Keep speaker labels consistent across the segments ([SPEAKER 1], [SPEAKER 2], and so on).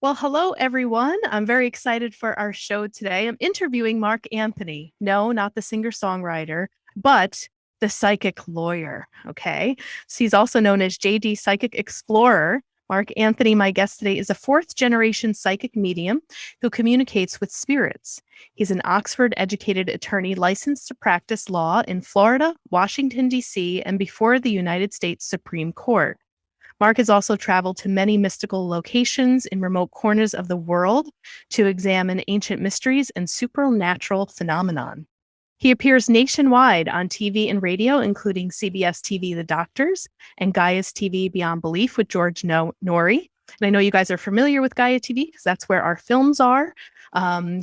[SPEAKER 1] Well, hello, everyone. I'm very excited for our show today. I'm interviewing Mark Anthony. No, not the singer songwriter, but the psychic lawyer. Okay. So he's also known as JD Psychic Explorer. Mark Anthony, my guest today, is a fourth generation psychic medium who communicates with spirits. He's an Oxford educated attorney licensed to practice law in Florida, Washington, D.C., and before the United States Supreme Court. Mark has also traveled to many mystical locations in remote corners of the world to examine ancient mysteries and supernatural phenomenon. He appears nationwide on TV and radio, including CBS TV The Doctors and Gaia's TV Beyond Belief with George Noory. And I know you guys are familiar with Gaia TV because that's where our films are.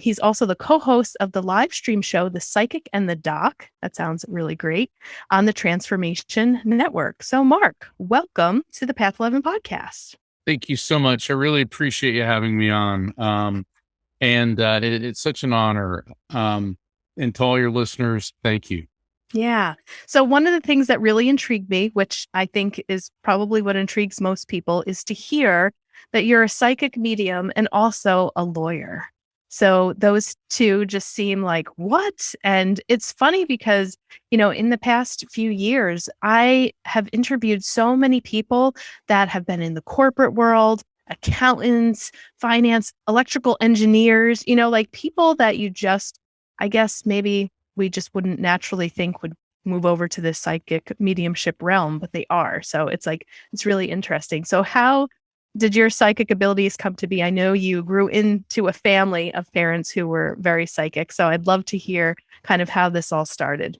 [SPEAKER 1] He's also the co-host of the live stream show, The Psychic and the Doc. That sounds really great, on the Transformation Network. So, Mark, welcome to the Path 11 podcast.
[SPEAKER 2] Thank you so much. I really appreciate you having me on. It's such an honor. And to all your listeners, thank you.
[SPEAKER 1] Yeah. So one of the things that really intrigued me, which I think is probably what intrigues most people, is to hear that you're a psychic medium and also a lawyer. So those two just seem like, what? And it's funny because, in the past few years, I have interviewed so many people that have been in the corporate world, accountants, finance, electrical engineers, like people that you just, I guess maybe we just wouldn't naturally think would move over to this psychic mediumship realm, but they are. So it's really interesting. So how did your psychic abilities come to be? I know you grew into a family of parents who were very psychic. So I'd love to hear kind of how this all started.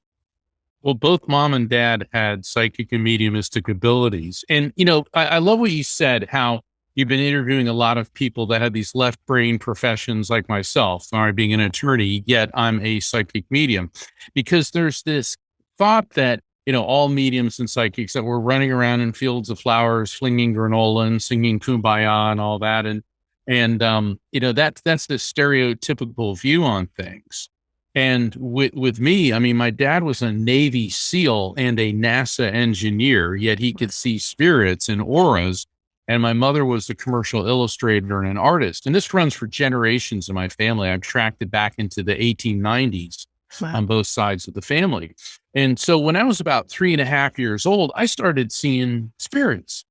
[SPEAKER 2] Well, both mom and dad had psychic and mediumistic abilities. And, I love what you said, how you've been interviewing a lot of people that have these left brain professions like myself, or being an attorney, yet I'm a psychic medium, because there's this thought that, all mediums and psychics that were running around in fields of flowers, flinging granola and singing Kumbaya and all that. And that's the stereotypical view on things. And with me, I mean, my dad was a Navy SEAL and a NASA engineer, yet he could see spirits and auras. And my mother was a commercial illustrator and an artist. And this runs for generations in my family. I've tracked it back into the 1890s. Wow. On both sides of the family. And so when I was about 3.5 years old, I started seeing spirits,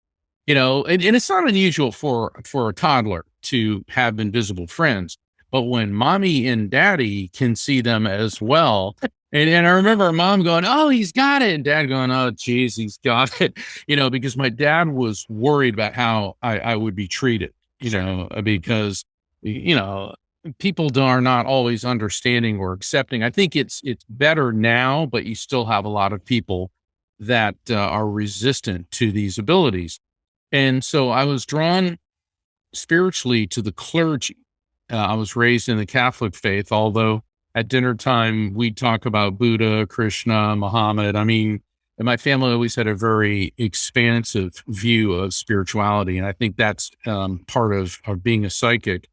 [SPEAKER 2] and it's not unusual for a toddler to have invisible friends. But when mommy and daddy can see them as well, and I remember mom going, "Oh, he's got it," and dad going, "Oh, geez, he's got it," because my dad was worried about how I would be treated, because, people are not always understanding or accepting. I think it's better now, but you still have a lot of people that are resistant to these abilities. And so I was drawn spiritually to the clergy. I was raised in the Catholic faith, although at dinner time, we'd talk about Buddha, Krishna, Muhammad. I mean, and my family always had a very expansive view of spirituality. And I think that's part of being a psychic.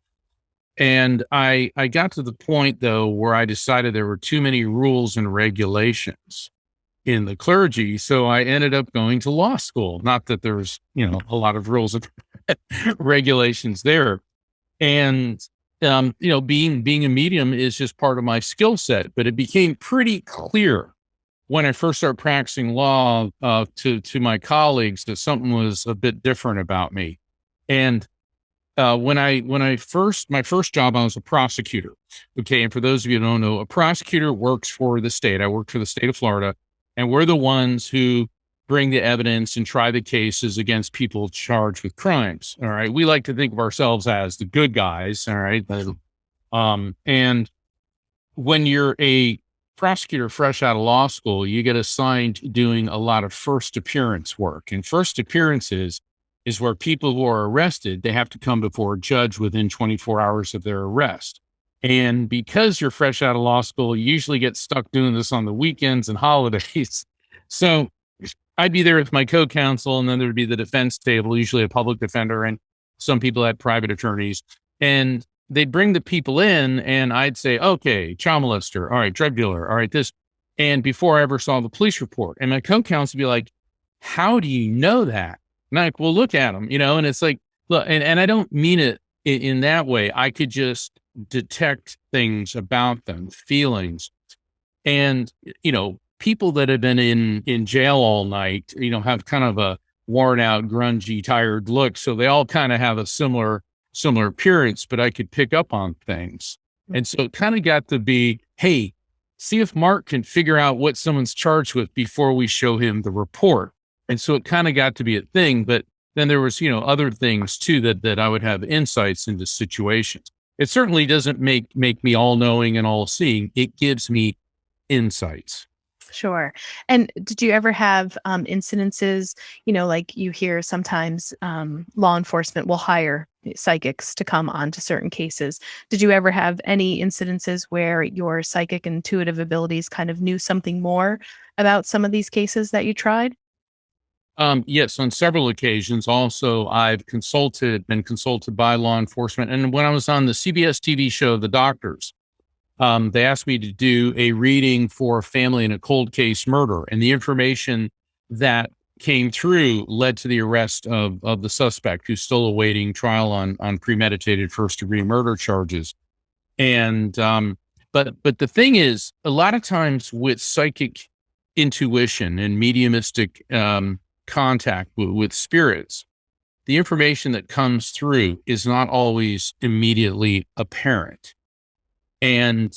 [SPEAKER 2] And I got to the point, though, where I decided there were too many rules and regulations in the clergy. So I ended up going to law school. Not that there's, a lot of rules and regulations there. And, being a medium is just part of my skill set. But it became pretty clear when I first started practicing law to my colleagues that something was a bit different about me. And my first job, I was a prosecutor. Okay. And for those of you who don't know, a prosecutor works for the state. I worked for the state of Florida, and we're the ones who bring the evidence and try the cases against people charged with crimes. All right. We like to think of ourselves as the good guys. All right. And when you're a prosecutor fresh out of law school, you get assigned doing a lot of first appearance work. And first appearances is where people who are arrested, they have to come before a judge within 24 hours of their arrest. And because you're fresh out of law school, you usually get stuck doing this on the weekends and holidays. So I'd be there with my co-counsel, and then there'd be the defense table, usually a public defender, and some people had private attorneys. And they'd bring the people in, and I'd say, okay, child molester, all right, drug dealer, all right, this. And before I ever saw the police report, and my co-counsel would be like, how do you know that? And I'm like, well, look at them, and it's like, look, and I don't mean it in that way, I could just detect things about them, feelings. And, people that have been in jail all night, have kind of a worn out, grungy, tired look. So they all kind of have a similar appearance, but I could pick up on things. And so it kind of got to be, hey, see if Mark can figure out what someone's charged with before we show him the report. And so it kind of got to be a thing, but then there was, other things too, that I would have insights into situations. It certainly doesn't make me all knowing and all seeing. It gives me insights.
[SPEAKER 1] Sure. And did you ever have incidences, like you hear sometimes law enforcement will hire psychics to come onto certain cases. Did you ever have any incidences where your psychic intuitive abilities kind of knew something more about some of these cases that you tried?
[SPEAKER 2] Yes, on several occasions. Also, I've been consulted by law enforcement. And when I was on the CBS TV show, The Doctors, they asked me to do a reading for a family in a cold case murder. And the information that came through led to the arrest of the suspect, who's still awaiting trial on premeditated first degree murder charges. And, but the thing is, a lot of times with psychic intuition and mediumistic, contact with spirits, the information that comes through is not always immediately apparent. And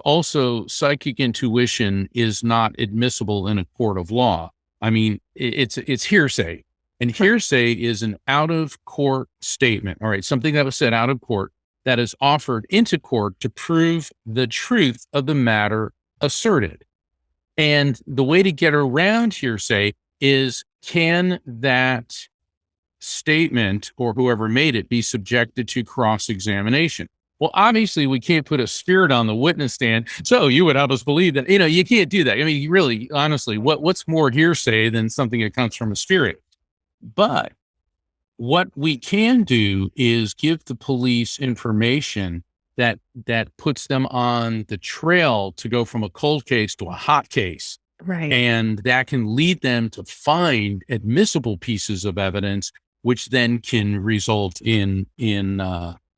[SPEAKER 2] also psychic intuition is not admissible in a court of law. I mean, it's hearsay, and hearsay is an out of court statement. All right. Something that was said out of court that is offered into court to prove the truth of the matter asserted. And the way to get around hearsay is, can that statement or whoever made it be subjected to cross-examination? Well, obviously, we can't put a spirit on the witness stand. So you would have us believe that, you can't do that. I mean, really, honestly, what's more hearsay than something that comes from a spirit? But what we can do is give the police information that puts them on the trail to go from a cold case to a hot case.
[SPEAKER 1] Right.
[SPEAKER 2] And that can lead them to find admissible pieces of evidence, which then can result in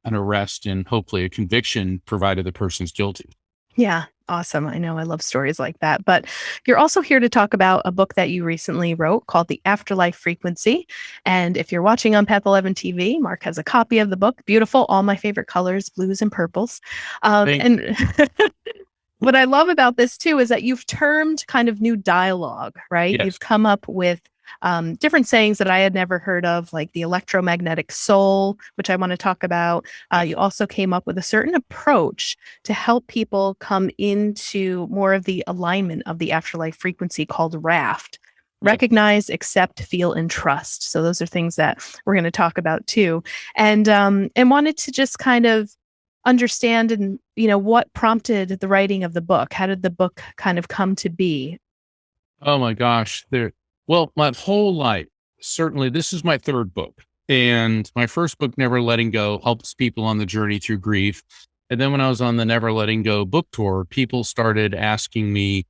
[SPEAKER 2] an arrest and hopefully a conviction, provided the person's guilty.
[SPEAKER 1] Yeah. Awesome. I know I love stories like that. But you're also here to talk about a book that you recently wrote called The Afterlife Frequency. And if you're watching on Path 11 TV, Mark has a copy of the book. Beautiful. All my favorite colors, blues and purples. And what I love about this too is that you've termed kind of new dialogue, right?
[SPEAKER 2] Yes.
[SPEAKER 1] You've come up with different sayings that I had never heard of, like the electromagnetic soul, which I want to talk about. You also came up with a certain approach to help people come into more of the alignment of the afterlife frequency called RAFT. Recognize, accept, feel, and trust. So those are things that we're going to talk about too. And wanted to just kind of understand and what prompted the writing of the book. How did the book kind of come to be?
[SPEAKER 2] Oh my gosh. Well, my whole life, certainly this is my third book, and my first book, Never Letting Go, helps people on the journey through grief. And then when I was on the Never Letting Go book tour, people started asking me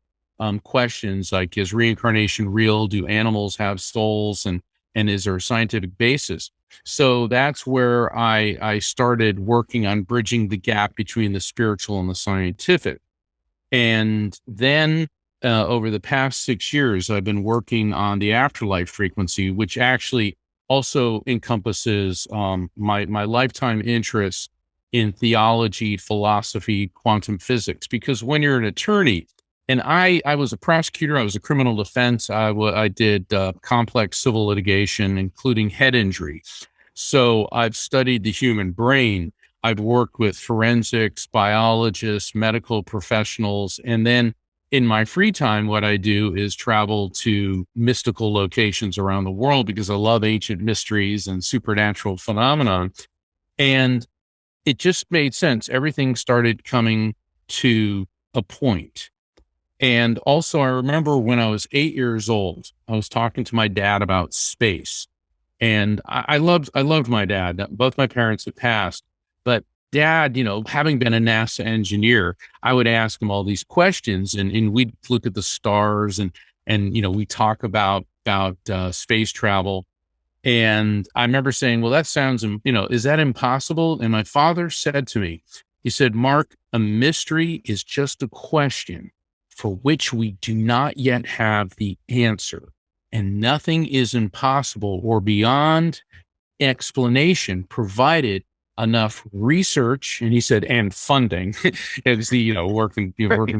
[SPEAKER 2] questions like, is reincarnation real? Do animals have souls? And is there a scientific basis? So that's where I started working on bridging the gap between the spiritual and the scientific. And then over the past 6 years, I've been working on the afterlife frequency, which actually also encompasses my lifetime interest in theology, philosophy, quantum physics. Because when you're an attorney, and I was a prosecutor, I was a criminal defense, I did complex civil litigation, including head injury. So I've studied the human brain. I've worked with forensics, biologists, medical professionals, and then in my free time, what I do is travel to mystical locations around the world because I love ancient mysteries and supernatural phenomenon. And it just made sense. Everything started coming to a point. And also, I remember when I was 8 years old, I was talking to my dad about space. And I loved my dad. Both my parents had passed, but Dad, having been a NASA engineer, I would ask him all these questions, and we'd look at the stars, and we talk about space travel. And I remember saying, well, that sounds, is that impossible? And my father said to me, he said, Mark, a mystery is just a question for which we do not yet have the answer. And nothing is impossible or beyond explanation, provided enough research. And he said, and funding, as the, working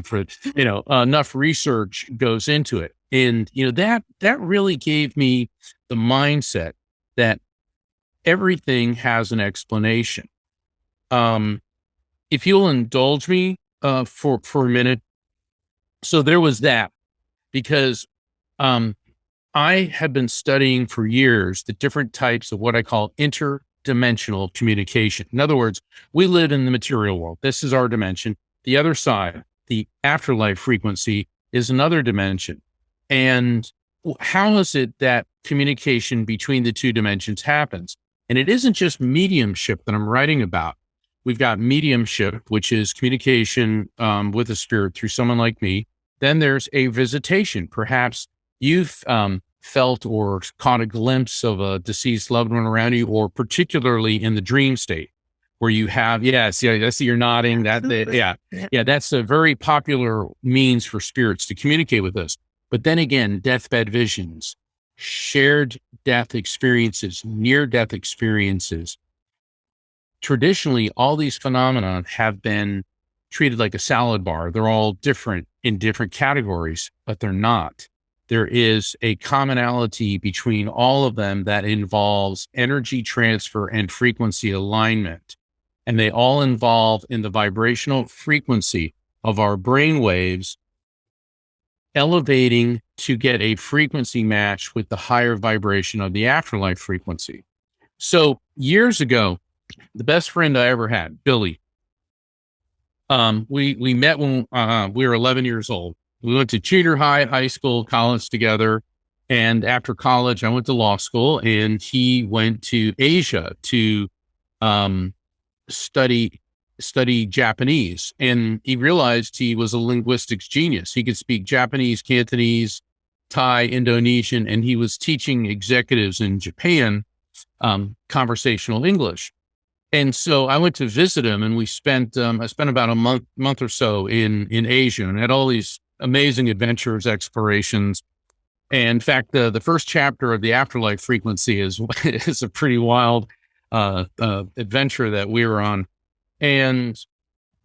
[SPEAKER 2] for, enough research goes into it. And, that really gave me the mindset that everything has an explanation. If you'll indulge me for a minute. So there was that, because I have been studying for years the different types of what I call interdimensional communication. In other words, we live in the material world. This is our dimension. The other side, the afterlife frequency, is another dimension. And how is it that communication between the two dimensions happens? And it isn't just mediumship that I'm writing about. We've got mediumship, which is communication with a spirit through someone like me. Then there's a visitation. Perhaps you've felt or caught a glimpse of a deceased loved one around you, or particularly in the dream state where you have, yes, yeah, I see you're nodding. That's a very popular means for spirits to communicate with us. But then again, deathbed visions, shared death experiences, near-death experiences. Traditionally, all these phenomena have been treated like a salad bar. They're all different in different categories, but they're not. There is a commonality between all of them that involves energy transfer and frequency alignment. And they all involve in the vibrational frequency of our brain waves elevating to get a frequency match with the higher vibration of the afterlife frequency. So years ago, the best friend I ever had, Billy, we met when we were 11 years old. We went to junior high school, college together. And after college, I went to law school, and he went to Asia to study Japanese. And he realized he was a linguistics genius. He could speak Japanese, Cantonese, Thai, Indonesian, and he was teaching executives in Japan conversational English. And so I went to visit him, and I spent about a month or so in Asia, and had all these amazing adventures, explorations. And in fact, the first chapter of the Afterlife Frequency is a pretty wild adventure that we were on. And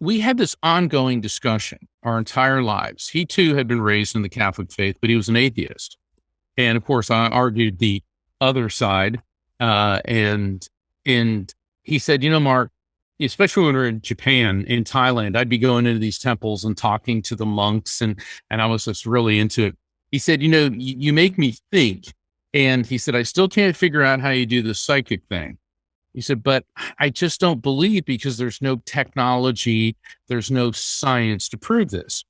[SPEAKER 2] we had this ongoing discussion our entire lives. He too had been raised in the Catholic faith, but he was an atheist. And of course, I argued the other side. And he said, Mark, especially when we were in Japan, in Thailand, I'd be going into these temples and talking to the monks, and I was just really into it. He said, you make me think. And he said, I still can't figure out how you do the psychic thing. He said, but I just don't believe, because there's no technology, there's no science to prove this.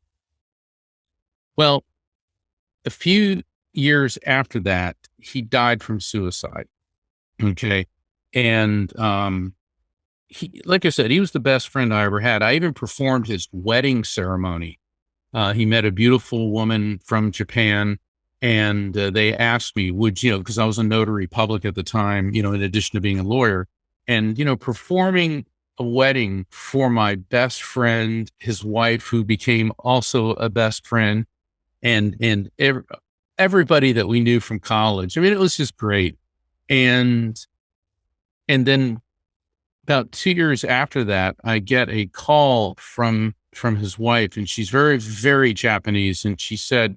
[SPEAKER 2] Well, a few years after that, he died from suicide. Okay. And he, like I said, he was the best friend I ever had. I even performed his wedding ceremony. He met a beautiful woman from Japan, and they asked me, because I was a notary public at the time, in addition to being a lawyer, and, performing a wedding for my best friend, his wife, who became also a best friend, and everybody that we knew from college. I mean, it was just great. And then about 2 years after that, I get a call from his wife, and she's very, very Japanese. And she said,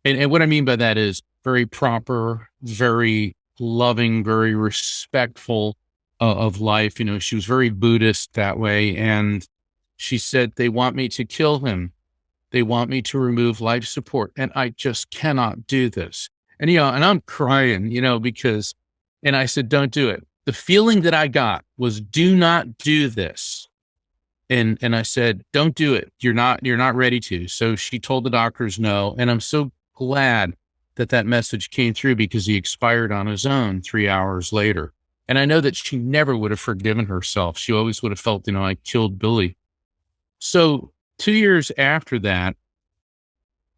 [SPEAKER 2] and what I mean by that is very proper, very loving, very respectful of life. She was very Buddhist that way. And she said, they want me to kill him. They want me to remove life support. And I just cannot do this. And, and I'm crying, because, and I said, don't do it. The feeling that I got was, do not do this. And I said, don't do it. You're not ready to. So she told the doctors no. And I'm so glad that message came through, because he expired on his own 3 hours later. And I know that she never would have forgiven herself. She always would have felt, I killed Billy. So 2 years after that,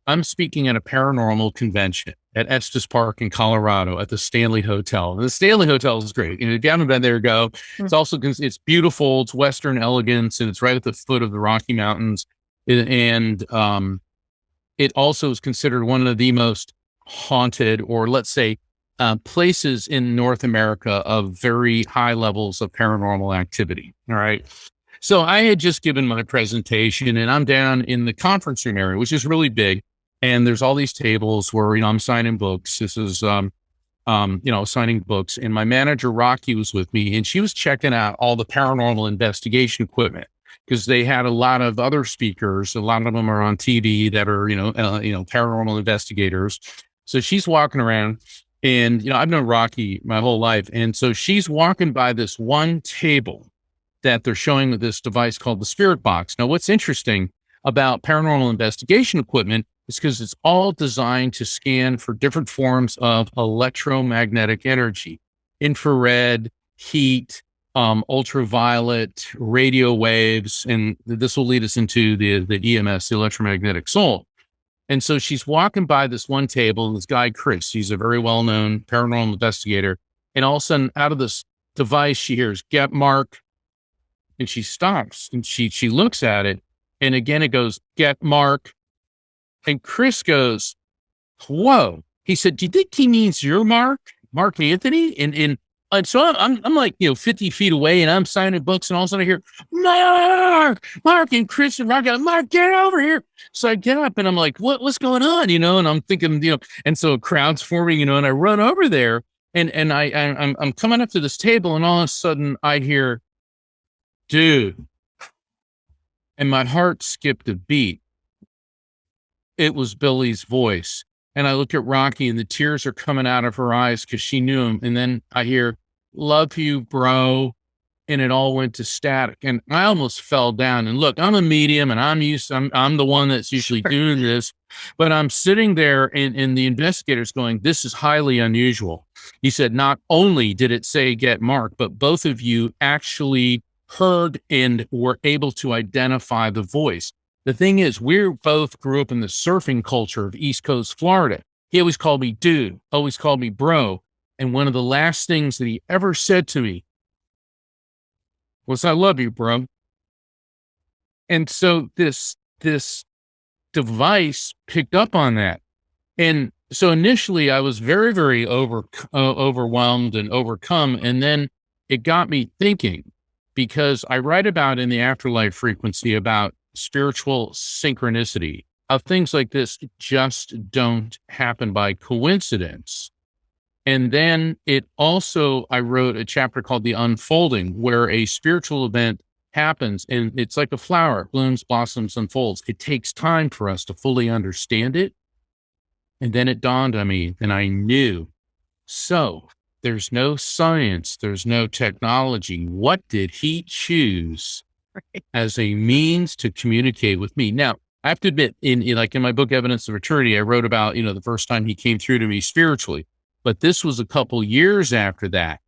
[SPEAKER 2] I'm speaking at a paranormal convention. at Estes Park in Colorado at the Stanley Hotel. And the Stanley Hotel is great. And if you haven't been there, go. It's also, it's beautiful. It's Western elegance, and it's right at the foot of the Rocky Mountains. And it also is considered one of the most haunted, or let's say, places in North America of very high levels of paranormal activity. All right. So I had just given my presentation, and I'm down in the conference room area, which is really big. And there's all these tables where, I'm signing books. This is, signing books. And my manager, Rocky, was with me, and she was checking out all the paranormal investigation equipment, because they had a lot of other speakers. A lot of them are on TV that are, paranormal investigators. So she's walking around, and, I've known Rocky my whole life. And so she's walking by this one table that they're showing with this device called the Spirit Box. Now, what's interesting about paranormal investigation equipment is because it's all designed to scan for different forms of electromagnetic energy, infrared, heat, ultraviolet, radio waves, and this will lead us into the EMS, the electromagnetic soul. And so she's walking by this one table, and this guy, Chris, he's a very well-known paranormal investigator. And all of a sudden, out of this device, she hears, "Get Mark." And she stops, and she looks at it. And again, it goes, "Get Mark." And Chris goes, "Whoa." He said, "Do you think he means you're Mark Anthony?" And so I'm like, 50 feet away, and I'm signing books, and all of a sudden I hear, Mark, and Chris and Mark, "Mark, get over here." So I get up, and I'm like, what's going on? And I'm thinking, and so a crowd's forming, and I run over there, and I'm coming up to this table, and all of a sudden I hear, "Dude," and my heart skipped a beat. It was Billy's voice. And I look at Rocky, and the tears are coming out of her eyes because she knew him. And then I hear, "Love you, bro." And it all went to static. And I almost fell down. And look, I'm a medium, and I'm the one that's usually doing this. But I'm sitting there, and the investigator's going, "This is highly unusual." He said, "Not only did it say get Mark, but both of you actually heard and were able to identify the voice." The thing is, we both grew up in the surfing culture of East Coast Florida. He always called me dude, always called me bro. And one of the last things that he ever said to me was, "I love you, bro." And so this device picked up on that. And so initially I was very, very overwhelmed and overcome. And then it got me thinking, because I write about in the Afterlife Frequency about spiritual synchronicity, of things like this just don't happen by coincidence. And then I wrote a chapter called The Unfolding, where a spiritual event happens, and it's like a flower, blooms, blossoms, unfolds. It takes time for us to fully understand it. And then it dawned on me, and I knew. So there's no science, there's no technology. What did he choose as a means to communicate with me? Now, I have to admit, in my book, Evidence of Eternity, I wrote about, the first time he came through to me spiritually, but this was a couple years after that.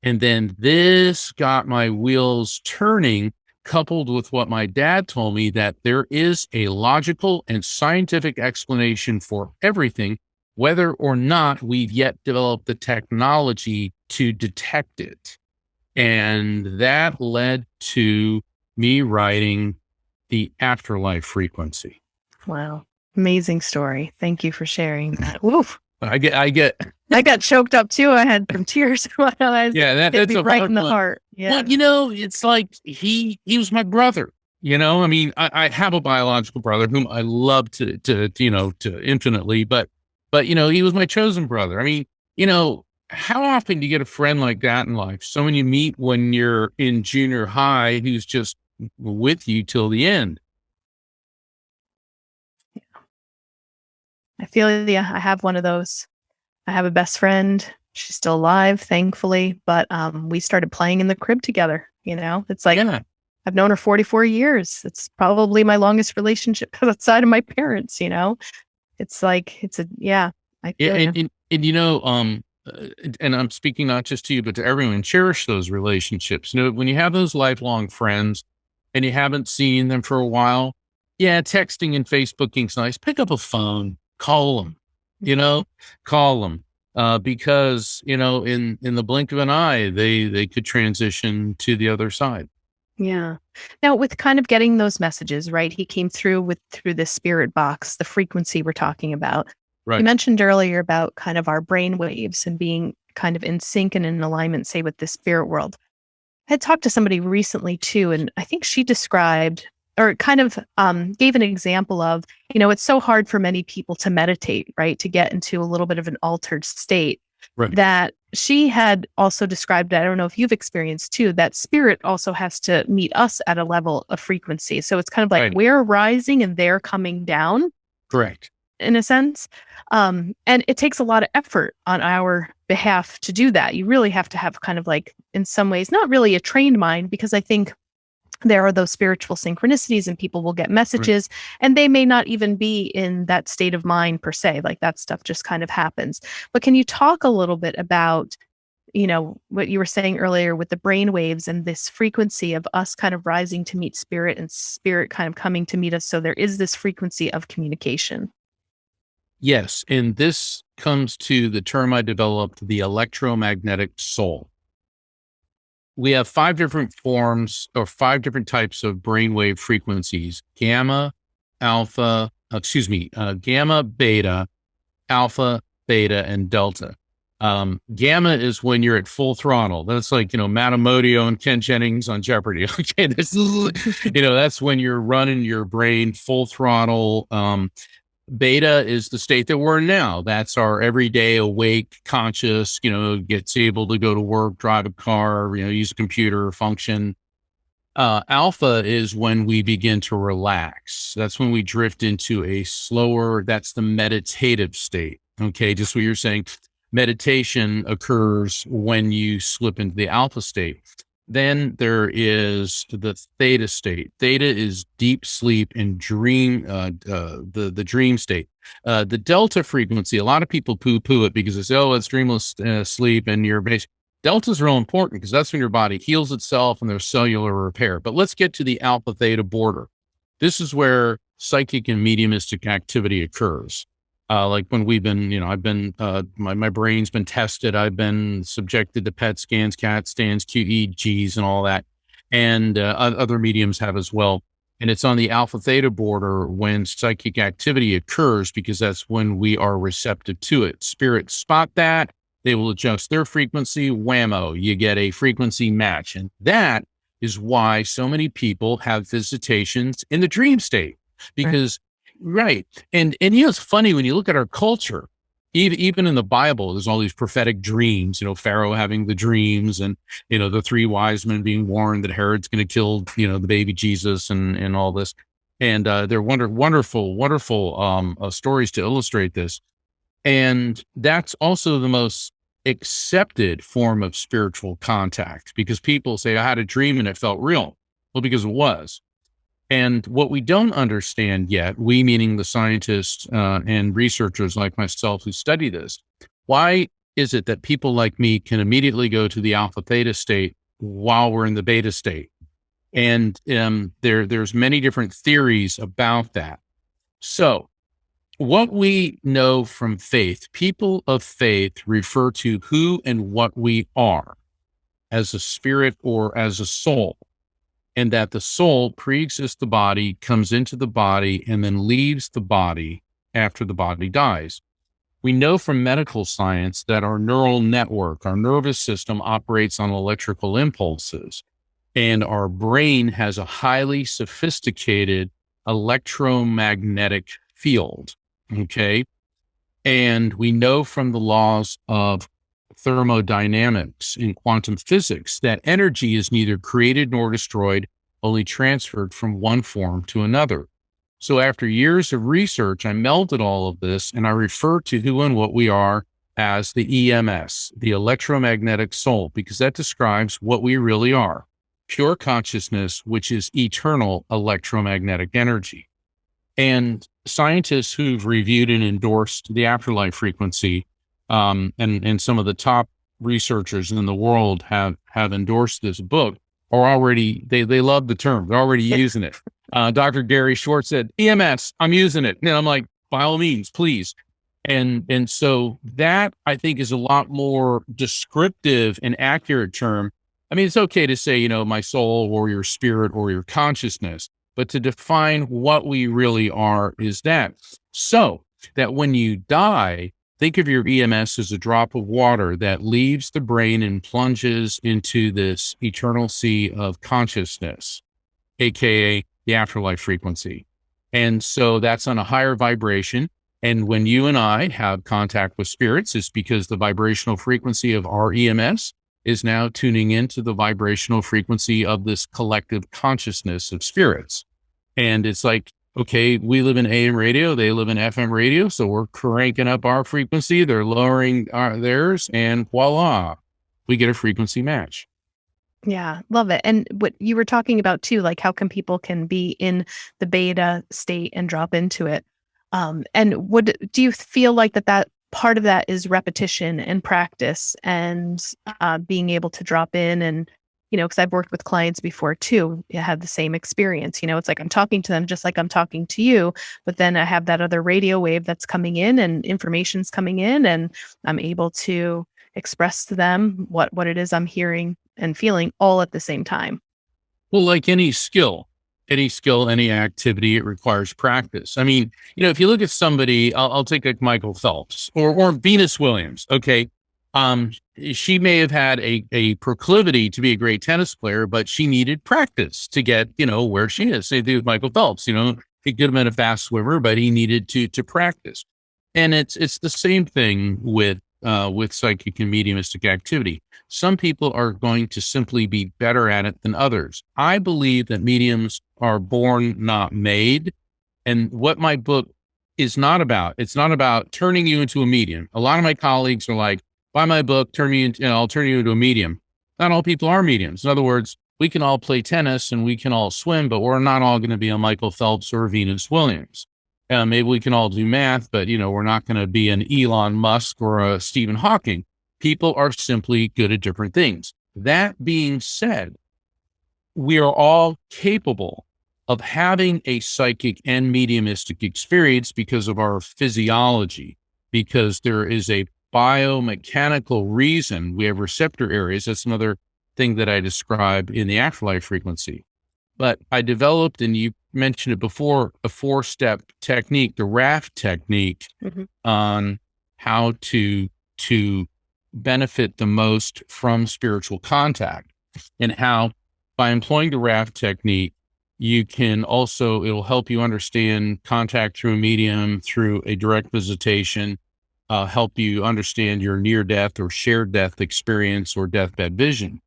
[SPEAKER 2] And then this got my wheels turning, coupled with what my dad told me, that there is a logical and scientific explanation for everything, whether or not we've yet developed the technology to detect it. And that led to me writing The Afterlife Frequency.
[SPEAKER 1] Wow. Amazing story. Thank you for sharing that. Woof.
[SPEAKER 2] I
[SPEAKER 1] got choked up too. I had some tears. That's right in the heart. Yeah.
[SPEAKER 2] Well, it's like he was my brother. I have a biological brother whom I love to infinitely, but he was my chosen brother. How often do you get a friend like that in life? Someone you meet when you're in junior high who's just with you till the end.
[SPEAKER 1] I feel, I have one of those. I have a best friend. She's still alive, thankfully, but we started playing in the crib together. It's like, I've known her 44 years. It's probably my longest relationship outside of my parents. It's like, I feel
[SPEAKER 2] and I'm speaking not just to you, but to everyone. Cherish those relationships. When you have those lifelong friends and you haven't seen them for a while, texting and Facebooking's nice. Pick up a phone, call them, you know, call them. Because, in the blink of an eye, they could transition to the other side.
[SPEAKER 1] Yeah. Now, with kind of getting those messages, right? He came through this spirit box, the frequency we're talking about. You
[SPEAKER 2] Right.
[SPEAKER 1] mentioned earlier about kind of our brain waves and being kind of in sync and in alignment, say, with the spirit world. I had talked to somebody recently too, and I think she described or kind of gave an example of, it's so hard for many people to meditate, right? To get into a little bit of an altered state.
[SPEAKER 2] Right.
[SPEAKER 1] That she had also described, I don't know if you've experienced too, that spirit also has to meet us at a level of frequency. So it's kind of like
[SPEAKER 2] Right.
[SPEAKER 1] we're rising and they're coming down.
[SPEAKER 2] Correct.
[SPEAKER 1] In a sense. And it takes a lot of effort on our behalf to do that. You really have to have kind of like, in some ways, not really a trained mind, because I think there are those spiritual synchronicities and people will get messages and they may not even be in that state of mind per se. Like that stuff just kind of happens. But can you talk a little bit about, what you were saying earlier with the brain waves and this frequency of us kind of rising to meet spirit and spirit kind of coming to meet us? So there is this frequency of communication.
[SPEAKER 2] Yes. And this comes to the term I developed, the electromagnetic soul. We have 5 different forms or 5 different types of brainwave frequencies: gamma, alpha, gamma, beta, alpha, beta, and delta. Gamma is when you're at full throttle. That's like, Matamodio and Ken Jennings on Jeopardy. Okay. This is, that's when you're running your brain full throttle. Beta is the state that we're in now. That's our everyday awake, conscious, gets able to go to work, drive a car, use a computer, function. Alpha is when we begin to relax. That's when we drift into a slower, that's the meditative state. Okay. Just what you're saying. Meditation occurs when you slip into the alpha state. Then there is the theta state. Theta is deep sleep and dream, the dream state. The delta frequency, a lot of people poo-poo it because they say, oh, it's dreamless sleep and your base. Delta is real important because that's when your body heals itself and there's cellular repair. But let's get to the alpha theta border. This is where psychic and mediumistic activity occurs. Like when we've been, my brain's been tested. I've been subjected to PET scans, CAT scans, QEEGs, and all that. And other mediums have as well. And it's on the alpha theta border when psychic activity occurs, because that's when we are receptive to it. Spirits spot that. They will adjust their frequency. Whammo, you get a frequency match. And that is why so many people have visitations in the dream state, because Right. And it's funny when you look at our culture, even in the Bible, there's all these prophetic dreams, Pharaoh having the dreams and, the 3 wise men being warned that Herod's going to kill, the baby Jesus and all this. And they're wonderful stories to illustrate this. And that's also the most accepted form of spiritual contact, because people say, I had a dream and it felt real. Well, because it was. And what we don't understand yet, we meaning the scientists and researchers like myself who study this, why is it that people like me can immediately go to the alpha theta state while we're in the beta state? And there's many different theories about that. So what we know from faith, people of faith refer to who and what we are as a spirit or as a soul. And that the soul pre-exists the body, comes into the body, and then leaves the body after the body dies. We know from medical science that our neural network, our nervous system, operates on electrical impulses, and our brain has a highly sophisticated electromagnetic field, okay? And we know from the laws of thermodynamics in quantum physics that energy is neither created nor destroyed, only transferred from one form to another. So after years of research, I melded all of this and I refer to who and what we are as the EMS, the electromagnetic soul, because that describes what we really are: pure consciousness, which is eternal electromagnetic energy. And scientists who've reviewed and endorsed the afterlife frequency, and some of the top researchers in the world have endorsed this book, are already, they love the term. They're already using it. Dr. Gary Schwartz said, EMS, I'm using it. And I'm like, by all means, please. And so that, I think, is a lot more descriptive and accurate term. I mean, it's okay to say, my soul or your spirit or your consciousness, but to define what we really are is that. So that when you die, think of your EMS as a drop of water that leaves the brain and plunges into this eternal sea of consciousness, AKA the afterlife frequency. And so that's on a higher vibration. And when you and I have contact with spirits, it's because the vibrational frequency of our EMS is now tuning into the vibrational frequency of this collective consciousness of spirits. And it's like, okay, we live in AM radio, they live in FM radio, so we're cranking up our frequency, they're lowering theirs, and voila, we get a frequency match.
[SPEAKER 1] Yeah, love it. And what you were talking about too, like how come people can be in the beta state and drop into it? And do you feel like that part of that is repetition and practice and being able to drop in and, because I've worked with clients before too, I had the same experience. It's like I'm talking to them just like I'm talking to you, but then I have that other radio wave that's coming in and information's coming in, and I'm able to express to them what it is I'm hearing and feeling all at the same time.
[SPEAKER 2] Well, like any skill, any activity, it requires practice. I mean, if you look at somebody, I'll take like Michael Phelps or Venus Williams. Okay. She may have had a proclivity to be a great tennis player, but she needed practice to get, where she is. Same thing with Michael Phelps, he could have been a fast swimmer, but he needed to practice. And it's the same thing with psychic and mediumistic activity. Some people are going to simply be better at it than others. I believe that mediums are born, not made. And what my book is not about, it's not about turning you into a medium. A lot of my colleagues are like, buy my book, I'll turn you into a medium. Not all people are mediums. In other words, we can all play tennis and we can all swim, but we're not all going to be a Michael Phelps or a Venus Williams. Maybe we can all do math, but we're not going to be an Elon Musk or a Stephen Hawking. People are simply good at different things. That being said, we are all capable of having a psychic and mediumistic experience because of our physiology, because there is a biomechanical reason we have receptor areas. That's another thing that I describe in the afterlife frequency. But I developed, and you mentioned it before, a 4-step technique, the RAFT technique, on how to benefit the most from spiritual contact, and how by employing the RAFT technique, you can also, it'll help you understand contact through a medium, through a direct visitation, help you understand your near-death or shared death experience or deathbed vision.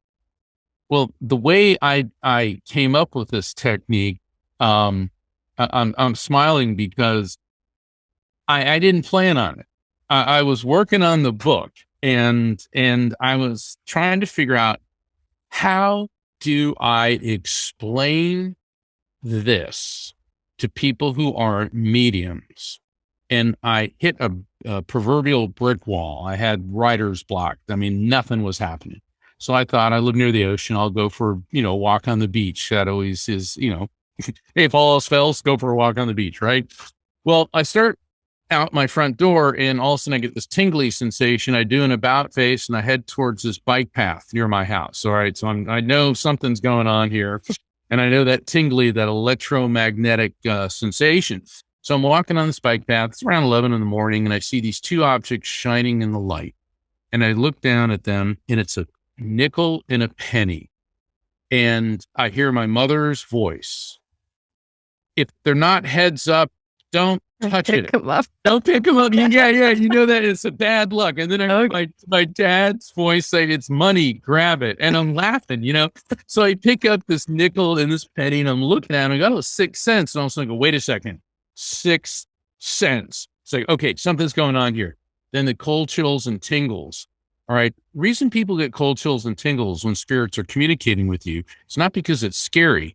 [SPEAKER 2] Well, the way I came up with this technique, I'm smiling because I didn't plan on it. I was working on the book and I was trying to figure out, how do I explain this to people who aren't mediums? And I hit a proverbial brick wall. I had writer's block. I mean, nothing was happening. So I thought, I live near the ocean, I'll go for, a walk on the beach. That always is, hey, if all else fails, go for a walk on the beach, right? Well, I start out my front door and all of a sudden I get this tingly sensation. I do an about face and I head towards this bike path near my house. All right. So I know something's going on here. And I know that tingly, that electromagnetic sensation. So I'm walking on this bike path. It's around 11 in the morning and I see these two objects shining in the light. And I look down at them and it's a nickel and a penny. And I hear my mother's voice. If they're not heads up, don't touch it. Don't pick them up. Yeah. You know that it's a bad luck. And then I heard my dad's voice say, it's money, grab it. And I'm laughing, So I pick up this nickel and this penny and I'm looking at it and I go, 6 cents. And I was like, wait a second, 6 cents. It's like, okay, something's going on here. Then the cold chills and tingles. All right. Reason people get cold chills and tingles when spirits are communicating with you, it's not because it's scary.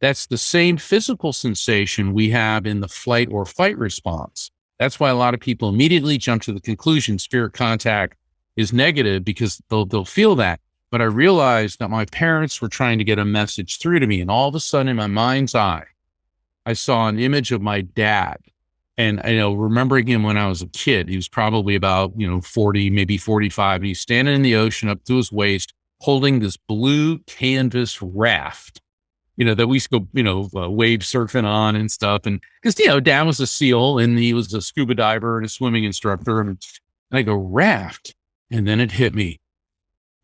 [SPEAKER 2] That's the same physical sensation we have in the flight or fight response. That's why a lot of people immediately jump to the conclusion spirit contact is negative, because they'll feel that. But I realized that my parents were trying to get a message through to me. And all of a sudden in my mind's eye, I saw an image of my dad. And I know, remembering him when I was a kid, he was probably about, 40, maybe 45. And he's standing in the ocean up to his waist, holding this blue canvas raft, that we used to go, wave surfing on and stuff. And because, Dad was a SEAL and he was a scuba diver and a swimming instructor. And I go, raft. And then it hit me.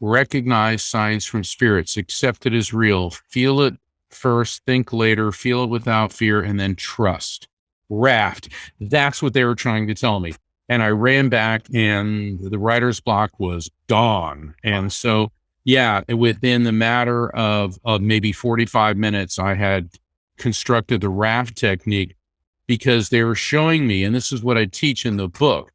[SPEAKER 2] Recognize signs from spirits, accept it as real, feel it first, think later, feel it without fear, and then trust. Raft. That's what they were trying to tell me. And I ran back and the writer's block was gone. And so, yeah, within the matter of maybe 45 minutes, I had constructed the raft technique because they were showing me, and this is what I teach in the book,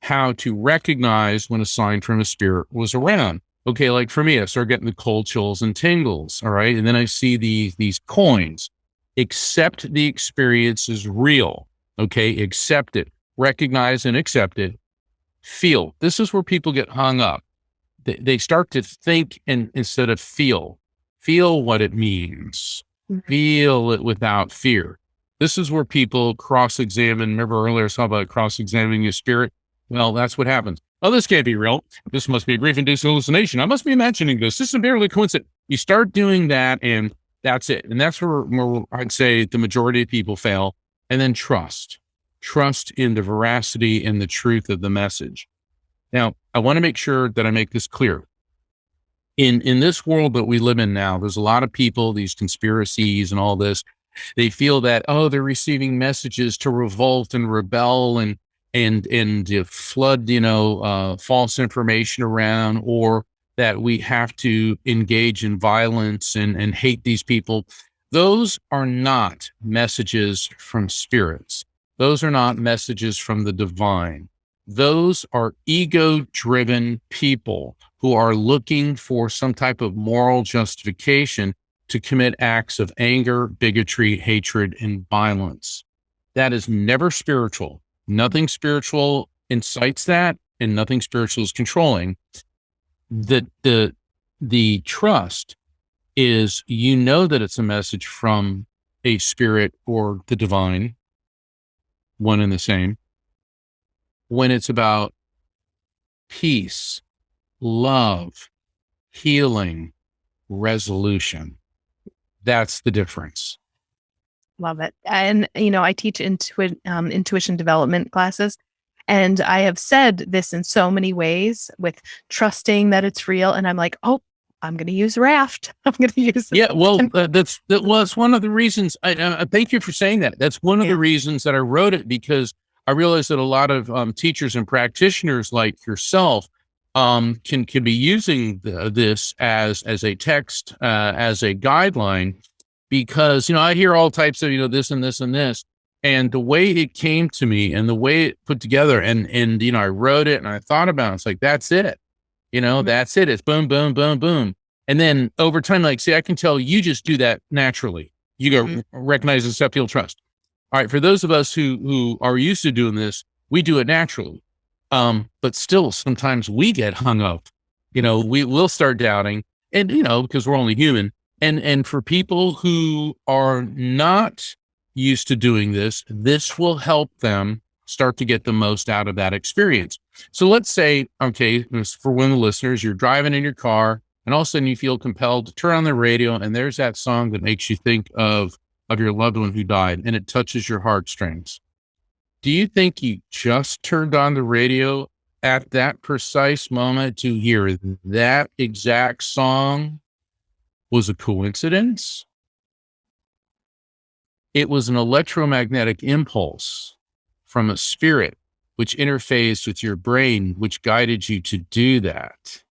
[SPEAKER 2] how to recognize when a sign from a spirit was around. Okay, like for me, I start getting the cold chills and tingles, all right? And then I see these coins. Accept the experience as real, okay? Accept it. Recognize and accept it. Feel. This is where people get hung up. They start to think instead of feel. Feel what it means. Feel it without fear. This is where people cross-examine. Remember earlier I was talking about cross-examining your spirit? Well, that's what happens. Oh, this can't be real. This must be a grief-induced hallucination. I must be imagining this. This is barely coincident. You start doing that and that's it. And that's where I'd say the majority of people fail. And then trust. Trust in the veracity and the truth of the message. Now, I want to make sure that I make this clear. In this world that we live in now, there's a lot of people, these conspiracies and all this, they feel that, they're receiving messages to revolt and rebel and flood, false information around, or that we have to engage in violence and hate these people. Those are not messages from spirits. Those are not messages from the divine. Those are ego-driven people who are looking for some type of moral justification to commit acts of anger, bigotry, hatred, and violence. That is never spiritual. Nothing spiritual incites that, and nothing spiritual is controlling. The trust is, that it's a message from a spirit or the divine, one and the same, when it's about peace, love, healing, resolution. That's the difference.
[SPEAKER 1] Love it. And, I teach intuition development classes, and I have said this in so many ways with trusting that it's real. And I'm like, I'm going to use raft. I'm going to use it.
[SPEAKER 2] Yeah, well, that's one of the reasons. I thank you for saying that. That's one of the reasons that I wrote it, because I realized that a lot of teachers and practitioners like yourself can be using this as a text, as a guideline, because I hear all types of this and this and this, and the way it came to me and the way it put together, and I wrote it and I thought about it. It's like, that's it. That's it. It's boom, boom, boom, boom. And then over time, I can tell you just do that naturally. You go recognize, accept, feel, trust. All right. For those of us who are used to doing this, we do it naturally. But still, sometimes we get hung up. We will start doubting, and, because we're only human. And for people who are not used to doing this, this will help them start to get the most out of that experience. So let's say, okay, for one of the listeners, you're driving in your car and all of a sudden you feel compelled to turn on the radio, and there's that song that makes you think of your loved one who died, and it touches your heartstrings. Do you think you just turned on the radio at that precise moment to hear that exact song was a coincidence? It was an electromagnetic impulse from a spirit which interfaced with your brain, which guided you to do that.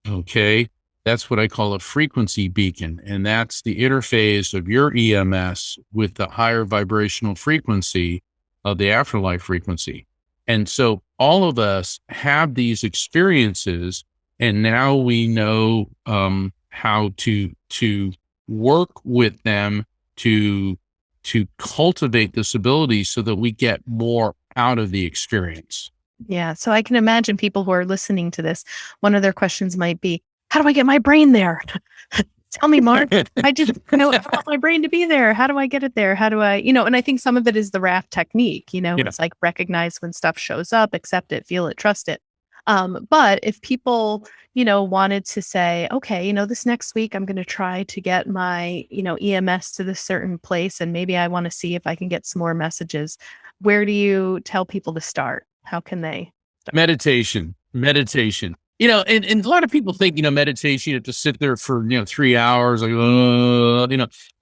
[SPEAKER 2] Okay. That's what I call a frequency beacon. And that's the interface of your EMS with the higher vibrational frequency of the afterlife frequency. And so all of us have these experiences, and now we know how to work with them to cultivate this ability so that we get more out of the experience.
[SPEAKER 1] Yeah. So I can imagine people who are listening to this, one of their questions might be, how do I get my brain there? Tell me, Mark. I want my brain to be there. How do I get it there? How do I, and I think some of it is the raft technique, it's like recognize when stuff shows up, accept it, feel it, trust it. But if people, wanted to say, okay, this next week I'm going to try to get my, EMS to this certain place, and maybe I want to see if I can get some more messages. Where do you tell people to start? How can they start?
[SPEAKER 2] Meditation. And a lot of people think, meditation, you have to sit there for, 3 hours. Like,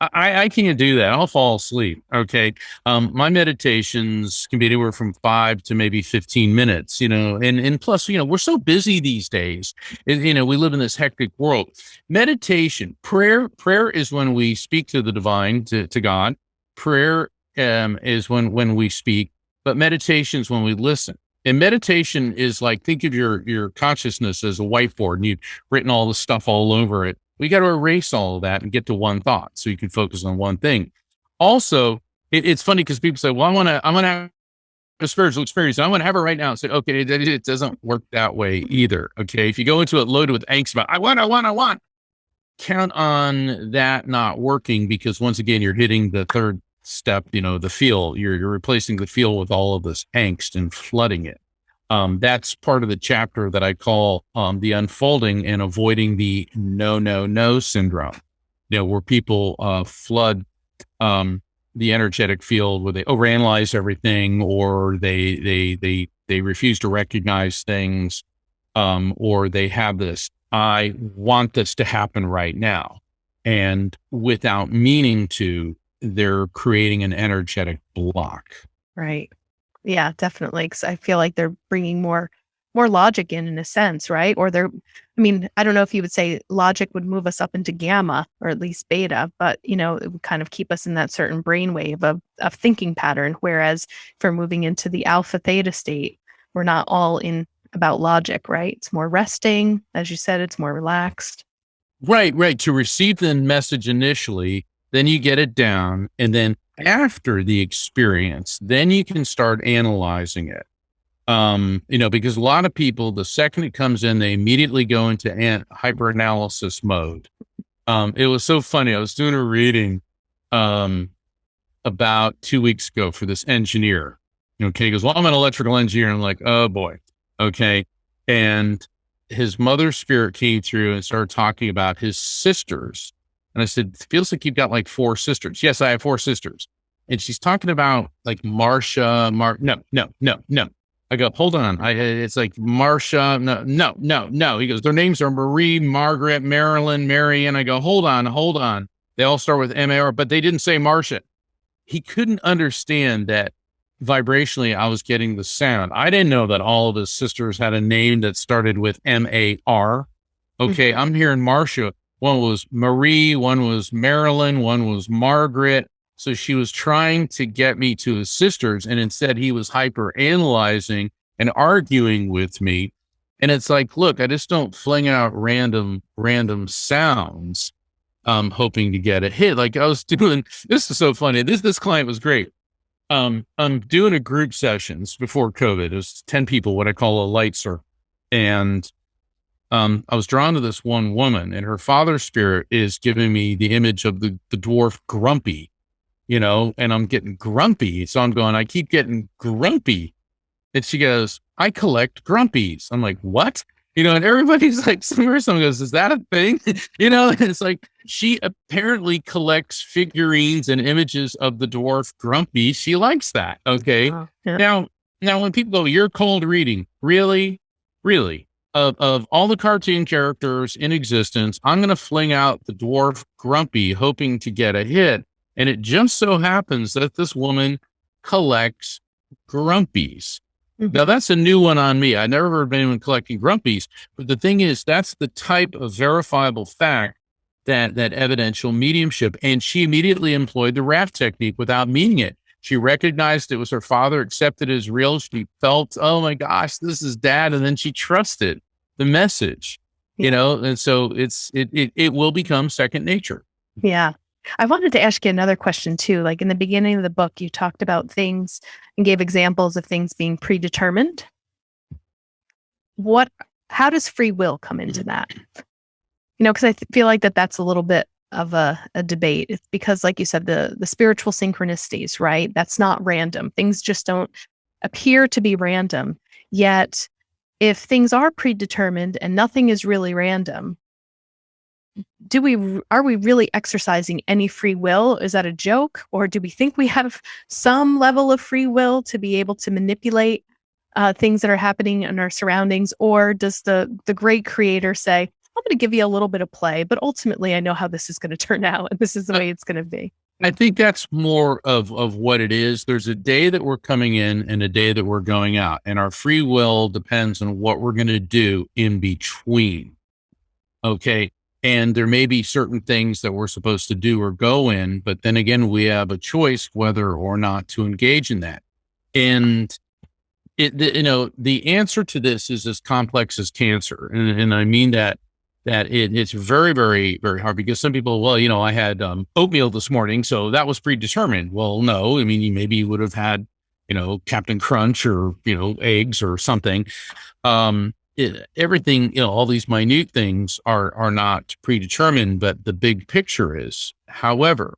[SPEAKER 2] I can't do that. I'll fall asleep. Okay. My meditations can be anywhere from 5 to maybe 15 minutes, and plus, we're so busy these days. We live in this hectic world. Meditation, prayer is when we speak to the divine, to God. Prayer is when we speak, but meditation is when we listen. And meditation is like, think of your consciousness as a whiteboard, and you've written all the stuff all over it. We got to erase all of that and get to one thought so you can focus on one thing. Also, it's funny because people say, well, I'm going to have a spiritual experience. I want to have it right now. And say, okay, it doesn't work that way either. Okay. If you go into it loaded with angst about, I want, count on that not working, because once again, you're hitting the third step, the feel. You're replacing the feel with all of this angst and flooding it. That's part of the chapter that I call the unfolding and avoiding the no syndrome. Where people flood the energetic field, where they overanalyze everything, or they refuse to recognize things, or they have this, I want this to happen right now, and without meaning to, they're creating an energetic block.
[SPEAKER 1] Right. Yeah, definitely. Because I feel like they're bringing more logic in a sense, right? Or I don't know if you would say logic would move us up into gamma, or at least beta, but it would kind of keep us in that certain brainwave of thinking pattern. Whereas if we're moving into the alpha theta state, we're not all in about logic, right? It's more resting, as you said. It's more relaxed.
[SPEAKER 2] Right. To receive the message initially, then you get it down, and then after the experience, then you can start analyzing it. Because a lot of people, the second it comes in, they immediately go into hyper-analysis mode. It was so funny. I was doing a reading about 2 weeks ago for this engineer. Okay, he goes, well, I'm an electrical engineer. And I'm like, oh boy. Okay. And his mother's spirit came through and started talking about his sisters. And I said, it feels like you've got like 4 sisters. Yes, I have 4 sisters. And she's talking about like Marcia, no. I go, hold on. It's like Marcia. No. He goes, their names are Marie, Margaret, Marilyn, Mary. And I go, hold on. They all start with M-A-R, but they didn't say Marcia. He couldn't understand that vibrationally I was getting the sound. I didn't know that all of his sisters had a name that started with M-A-R. Okay, I'm hearing Marcia. One was Marie, one was Marilyn, one was Margaret. So she was trying to get me to his sisters, and instead he was hyper analyzing and arguing with me. And it's like, look, I just don't fling out random sounds, hoping to get a hit. Like I was doing, this is so funny. This client was great. I'm doing a group sessions before COVID. It was 10 people, what I call a light circle. And I was drawn to this one woman, and her father spirit is giving me the image of the dwarf Grumpy, and I'm getting grumpy. So I'm going, I keep getting grumpy. And she goes, I collect grumpies. I'm like, what? And everybody's like, someone goes, is that a thing? And it's like, she apparently collects figurines and images of the dwarf Grumpy. She likes that. Okay.
[SPEAKER 1] Oh, yeah.
[SPEAKER 2] Now when people go, you're cold reading, really? Of all the cartoon characters in existence, I'm going to fling out the dwarf Grumpy, hoping to get a hit. And it just so happens that this woman collects grumpies. Now, that's a new one on me. I never heard of anyone collecting grumpies. But the thing is, that's the type of verifiable fact that evidential mediumship. And she immediately employed the raft technique without meaning it. She recognized it was her father, accepted it as real. She felt, oh my gosh, this is dad. And then she trusted the message, and so it will become second nature.
[SPEAKER 1] Yeah. I wanted to ask you another question too. Like in the beginning of the book, you talked about things and gave examples of things being predetermined. How does free will come into that? Because I feel like that's a little bit of a debate. It's because, like you said, the spiritual synchronicities, right? That's not random. Things just don't appear to be random. Yet, if things are predetermined and nothing is really random, are we really exercising any free will? Is that a joke? Or do we think we have some level of free will to be able to manipulate things that are happening in our surroundings? Or does the great creator say, I'm going to give you a little bit of play, but ultimately I know how this is going to turn out, and this is the way it's going to be?
[SPEAKER 2] I think that's more of what it is. There's a day that we're coming in and a day that we're going out, and our free will depends on what we're going to do in between. Okay. And there may be certain things that we're supposed to do or go in, but then again, we have a choice whether or not to engage in that. And the answer to this is as complex as cancer. And I mean that it's very, very, very hard, because some people, well, I had oatmeal this morning, so that was predetermined. Well, no, I mean, maybe you would have had, Captain Crunch or, eggs or something. Everything, all these minute things are not predetermined, but the big picture is. However,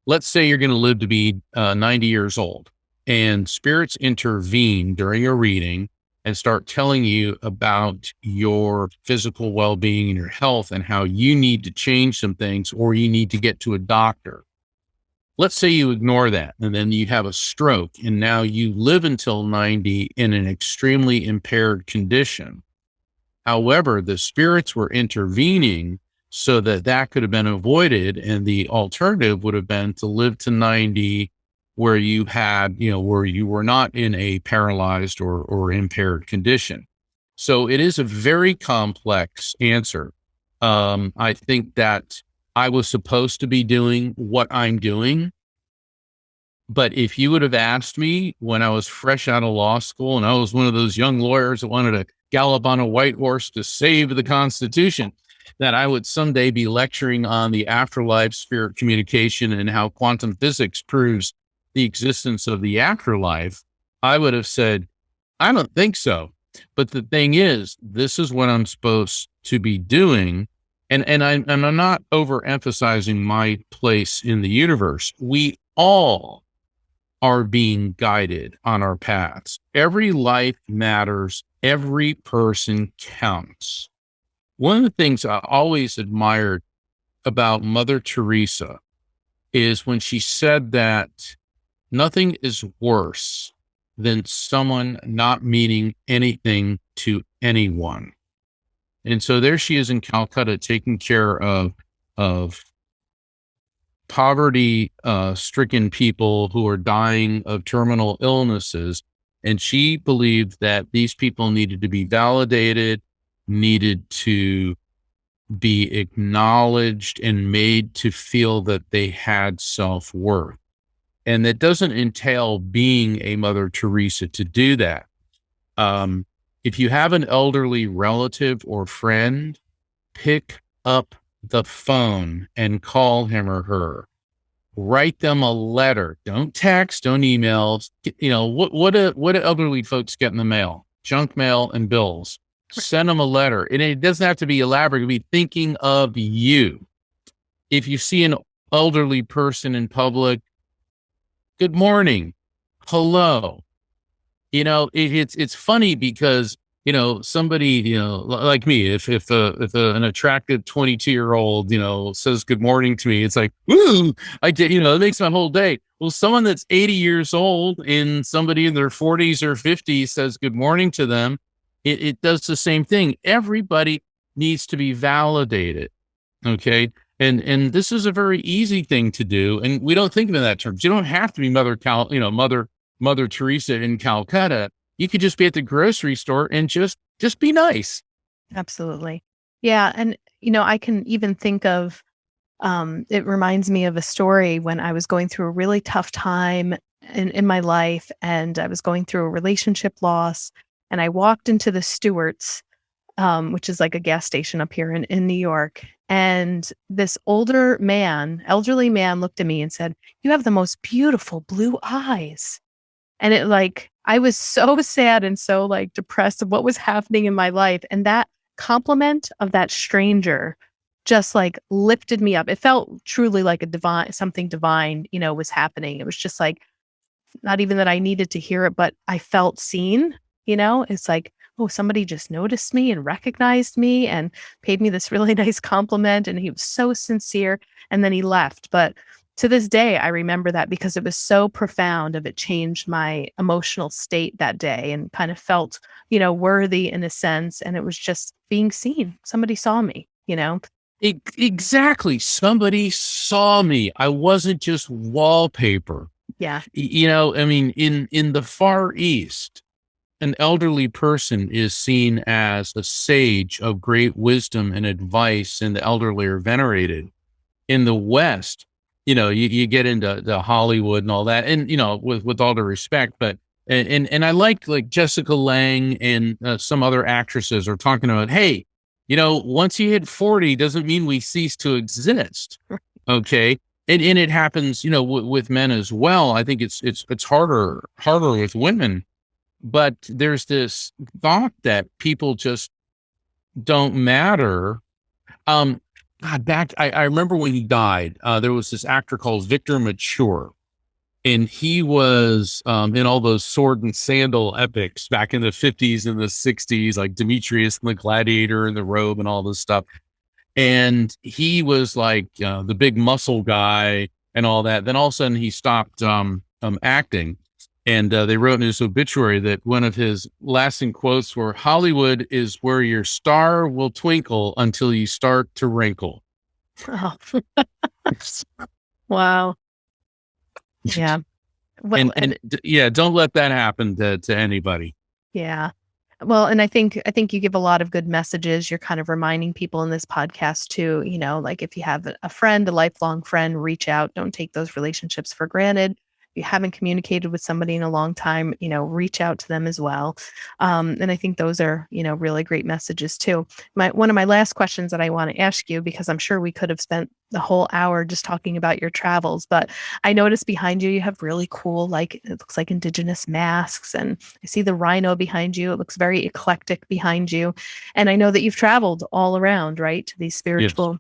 [SPEAKER 2] let's say you're going to live to be 90 years old, and spirits intervene during a reading and start telling you about your physical well-being and your health and how you need to change some things, or you need to get to a doctor. Let's say you ignore that, and then you have a stroke, and now you live until 90 in an extremely impaired condition. However, the spirits were intervening so that could have been avoided, and the alternative would have been to live to 90 where you had, where you were not in a paralyzed or impaired condition. So it is a very complex answer. I think that I was supposed to be doing what I'm doing. But if you would have asked me when I was fresh out of law school, and I was one of those young lawyers that wanted to gallop on a white horse to save the Constitution, that I would someday be lecturing on the afterlife, spirit communication, and how quantum physics proves the existence of the afterlife, I would have said, I don't think so. But the thing is, this is what I'm supposed to be doing. And I'm not overemphasizing my place in the universe. We all are being guided on our paths. Every life matters. Every person counts. One of the things I always admired about Mother Teresa is when she said that nothing is worse than someone not meaning anything to anyone. And so there she is in Calcutta, taking care of poverty stricken people who are dying of terminal illnesses. And she believed that these people needed to be validated, needed to be acknowledged, and made to feel that they had self-worth. And that doesn't entail being a Mother Teresa to do that. If you have an elderly relative or friend, pick up the phone and call him or her. Write them a letter. Don't text, don't email. What do elderly folks get in the mail? Junk mail and bills. Send them a letter. And it doesn't have to be elaborate. It be thinking of you. If you see an elderly person in public, good morning, hello. It's funny because, somebody, like me, if an attractive 22-year-old, says good morning to me, it's like, woo, I did, it makes my whole day. Well, someone that's 80 years old and somebody in their 40s or 50s says good morning to them, it does the same thing. Everybody needs to be validated. Okay. And this is a very easy thing to do. And we don't think of it in that terms. You don't have to be Mother Teresa in Calcutta. You could just be at the grocery store and just be nice.
[SPEAKER 1] Absolutely. Yeah. And, I can even think of, it reminds me of a story when I was going through a really tough time in my life, and I was going through a relationship loss, and I walked into the Stewart's, which is like a gas station up here in New York. And this elderly man looked at me and said, "You have the most beautiful blue eyes." And I was so sad and so depressed of what was happening in my life. And that compliment of that stranger just like lifted me up. It felt truly like something divine, was happening. It was just like, not even that I needed to hear it, but I felt seen, it's like, oh, somebody just noticed me and recognized me and paid me this really nice compliment. And he was so sincere. And then he left. But to this day, I remember that because it was so profound it changed my emotional state that day and kind of felt, worthy in a sense. And it was just being seen. Somebody saw me,
[SPEAKER 2] Exactly. Somebody saw me. I wasn't just wallpaper.
[SPEAKER 1] Yeah.
[SPEAKER 2] I mean, in the Far East, an elderly person is seen as a sage of great wisdom and advice, and the elderly are venerated. In the West, you get into the Hollywood and all that, and with all due respect, but and I like Jessica Lange and some other actresses are talking about, hey, once you hit 40, doesn't mean we cease to exist. Okay. And it happens, with men as well. I think it's harder with women, but there's this thought that people just don't matter. I remember when he died, there was this actor called Victor Mature, and he was in all those sword and sandal epics back in the 50s and the 60s, like Demetrius and the Gladiator and the Robe and all this stuff. And he was like the big muscle guy and all that. Then all of a sudden he stopped acting. And they wrote in his obituary that one of his lasting quotes were, "Hollywood is where your star will twinkle until you start to wrinkle."
[SPEAKER 1] Oh. Wow. Yeah. Well,
[SPEAKER 2] yeah, don't let that happen to anybody.
[SPEAKER 1] Yeah. Well, and I think you give a lot of good messages. You're kind of reminding people in this podcast too, like if you have a friend, a lifelong friend, reach out. Don't take those relationships for granted. If you haven't communicated with somebody in a long time, reach out to them as well. And I think those are, really great messages too. One of my last questions that I want to ask you, because I'm sure we could have spent the whole hour just talking about your travels, but I noticed behind you have really cool, it looks like indigenous masks, and I see the rhino behind you. It looks very eclectic behind you. And I know that you've traveled all around, right, to these spiritual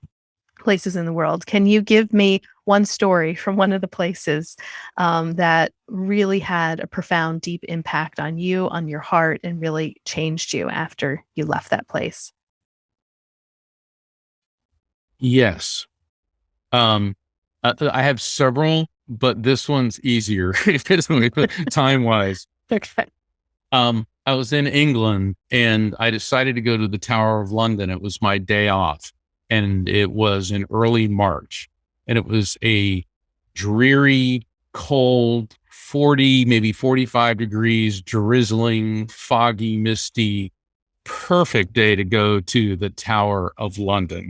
[SPEAKER 1] places in the world. Can you give me one story from one of the places that really had a profound, deep impact on you, on your heart, and really changed you after you left that place?
[SPEAKER 2] Yes. I have several, but this one's easier time wise.
[SPEAKER 1] Okay.
[SPEAKER 2] I was in England and I decided to go to the Tower of London. It was my day off, and it was in early March, and it was a dreary, cold, 40, maybe 45 degrees, drizzling, foggy, misty, perfect day to go to the Tower of London.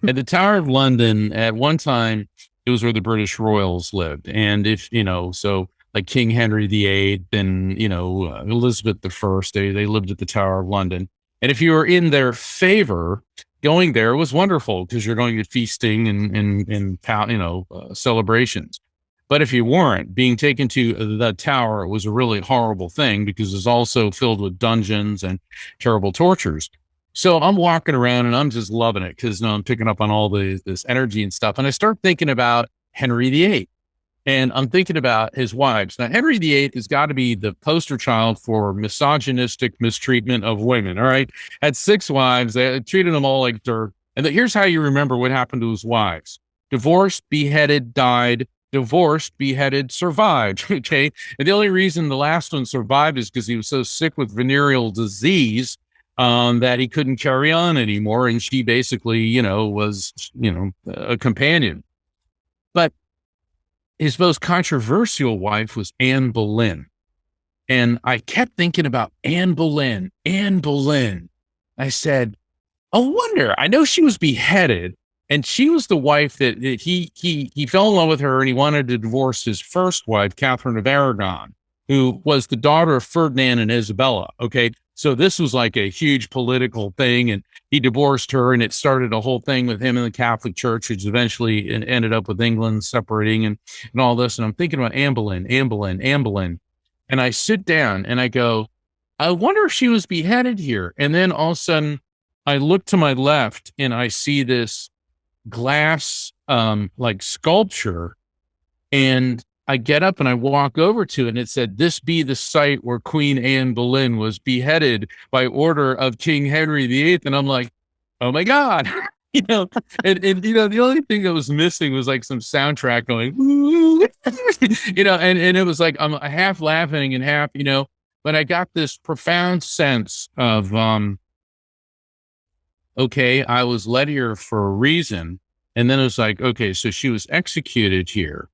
[SPEAKER 2] At the Tower of London, at one time, it was where the British royals lived. And so like King Henry VIII and, Elizabeth I, they lived at the Tower of London. And if you were in their favor, going there was wonderful because you're going to feasting and celebrations. But if you weren't, being taken to the tower was a really horrible thing because it's also filled with dungeons and terrible tortures. So I'm walking around and I'm just loving it because I'm picking up on all this energy and stuff. And I start thinking about Henry VIII. And I'm thinking about his wives. Now, Henry VIII has got to be the poster child for misogynistic mistreatment of women. All right. Had 6 wives. They treated them all like dirt. And here's how you remember what happened to his wives: divorced, beheaded, died, divorced, beheaded, survived. Okay. And the only reason the last one survived is because he was so sick with venereal disease that he couldn't carry on anymore. And she basically, was, a companion. But his most controversial wife was Anne Boleyn. And I kept thinking about Anne Boleyn. I said, I wonder, I know she was beheaded, and she was the wife that he fell in love with her, and he wanted to divorce his first wife, Catherine of Aragon, who was the daughter of Ferdinand and Isabella. Okay. So this was like a huge political thing, and he divorced her, and it started a whole thing with him in the Catholic Church, which eventually ended up with England separating and all this. And I'm thinking about Anne Boleyn. And I sit down and I go, I wonder if she was beheaded here. And then all of a sudden, I look to my left and I see this glass, like sculpture, and I get up and I walk over to it, and it said, "This be the site where Queen Anne Boleyn was beheaded by order of King Henry VIII." And I'm like, oh my God. And the only thing that was missing was like some soundtrack going, and it was like, I'm half laughing and half, but I got this profound sense of, okay, I was led here for a reason. And then it was like, okay, so she was executed here.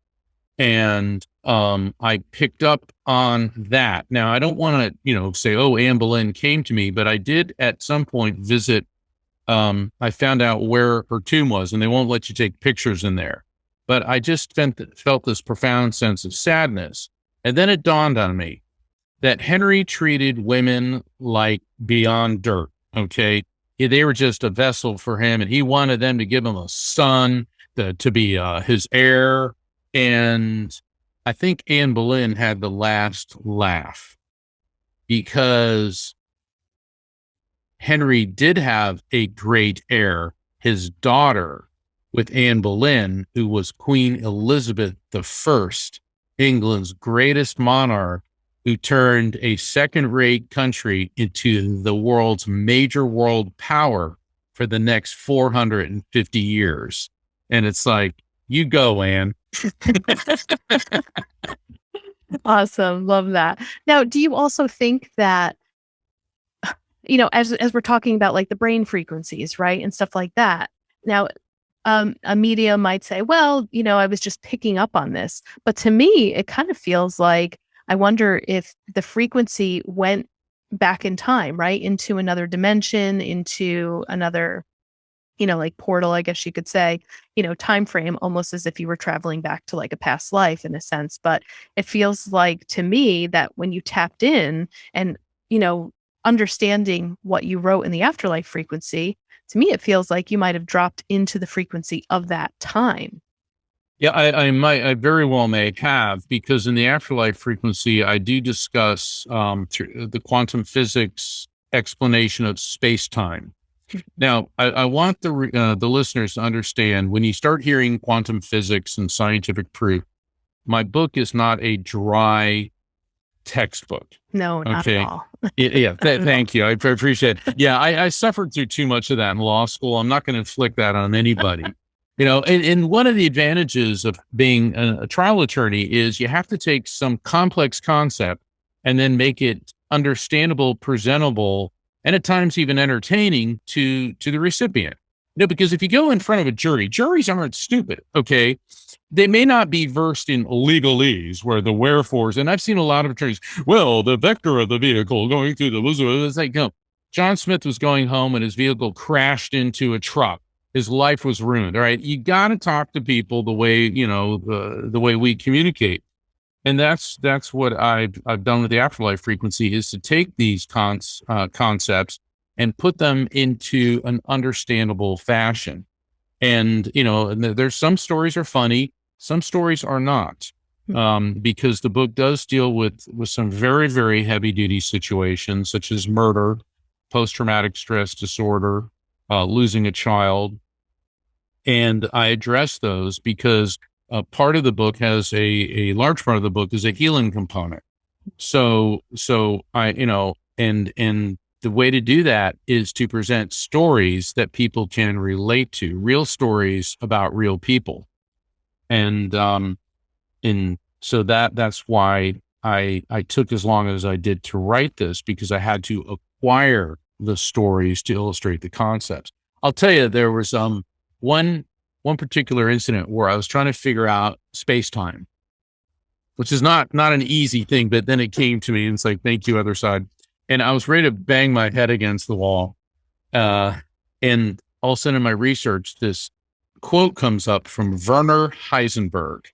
[SPEAKER 2] And I picked up on that. Now, I don't want to, say, oh, Anne Boleyn came to me, but I did at some point visit. I found out where her tomb was, and they won't let you take pictures in there. But I just felt this profound sense of sadness. And then it dawned on me that Henry treated women like beyond dirt, okay? They were just a vessel for him, and he wanted them to give him a son to be his heir. And I think Anne Boleyn had the last laugh, because Henry did have a great heir, his daughter, with Anne Boleyn, who was Queen Elizabeth I, England's greatest monarch, who turned a second-rate country into the world's major world power for the next 450 years. And it's like, you go, Anne.
[SPEAKER 1] Awesome. Love that. Now, do you also think that, as we're talking about like the brain frequencies, right, and stuff like that. Now, a media might say, well, I was just picking up on this. But to me, it kind of feels like, I wonder if the frequency went back in time, right, into another dimension, into another, like portal, I guess you could say, time frame, almost as if you were traveling back to like a past life in a sense. But it feels like to me that when you tapped in and, understanding what you wrote in the afterlife frequency, to me, it feels like you might have dropped into the frequency of that time.
[SPEAKER 2] Yeah, I very well may have, because in the afterlife frequency, I do discuss the quantum physics explanation of space-time. Now, I want the listeners to understand, when you start hearing quantum physics and scientific proof, my book is not a dry textbook.
[SPEAKER 1] No, not at all.
[SPEAKER 2] Thank you. I appreciate it. Yeah, I suffered through too much of that in law school. I'm not going to inflict that on anybody. And one of the advantages of being a trial attorney is you have to take some complex concept and then make it understandable, presentable, and at times even entertaining to the recipient. Because if you go in front of a jury, juries aren't stupid, okay? They may not be versed in legalese, where the wherefores, and I've seen a lot of attorneys, well, the vector of the vehicle going through the, it's like, no, John Smith was going home and his vehicle crashed into a truck. His life was ruined. All right. You got to talk to people the way, the way we communicate. And that's what I've done with the afterlife frequency, is to take these concepts and put them into an understandable fashion. And, there's some stories are funny, some stories are not, because the book does deal with some very, very heavy duty situations, such as murder, post-traumatic stress disorder, losing a child. And I address those because part of the book has a large part of the book is a healing component. So I, and the way to do that is to present stories that people can relate to, real stories about real people. And so that's why I took as long as I did to write this, because I had to acquire the stories to illustrate the concepts. I'll tell you, there was one particular incident where I was trying to figure out space-time, which is not an easy thing, but then it came to me and it's like, thank you, other side. And I was ready to bang my head against the wall. And all of a sudden in my research, this quote comes up from Werner Heisenberg.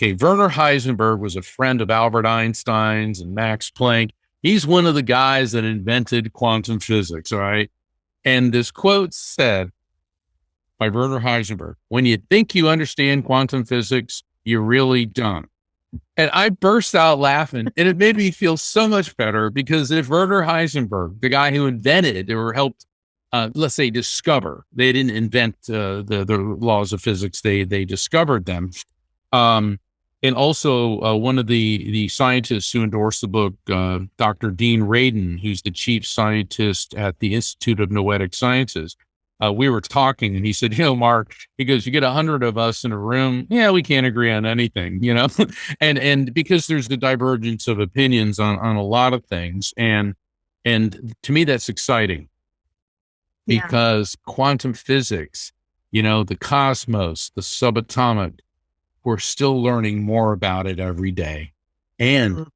[SPEAKER 2] Okay, Werner Heisenberg was a friend of Albert Einstein's and Max Planck. He's one of the guys that invented quantum physics, all right? And this quote said by Werner Heisenberg, "When you think you understand quantum physics, you really don't." And I burst out laughing, and it made me feel so much better, because if Werner Heisenberg, the guy who invented or helped let's say, discover. They didn't invent the laws of physics. They discovered them. And also one of the scientists who endorsed the book, Dr. Dean Radin, who's the chief scientist at the Institute of Noetic Sciences. We were talking and he said, Mark, he goes, you get 100 of us in a room. Yeah, we can't agree on anything, and because there's the divergence of opinions on a lot of things. And to me, that's exciting because quantum physics, the cosmos, the subatomic, we're still learning more about it every day. And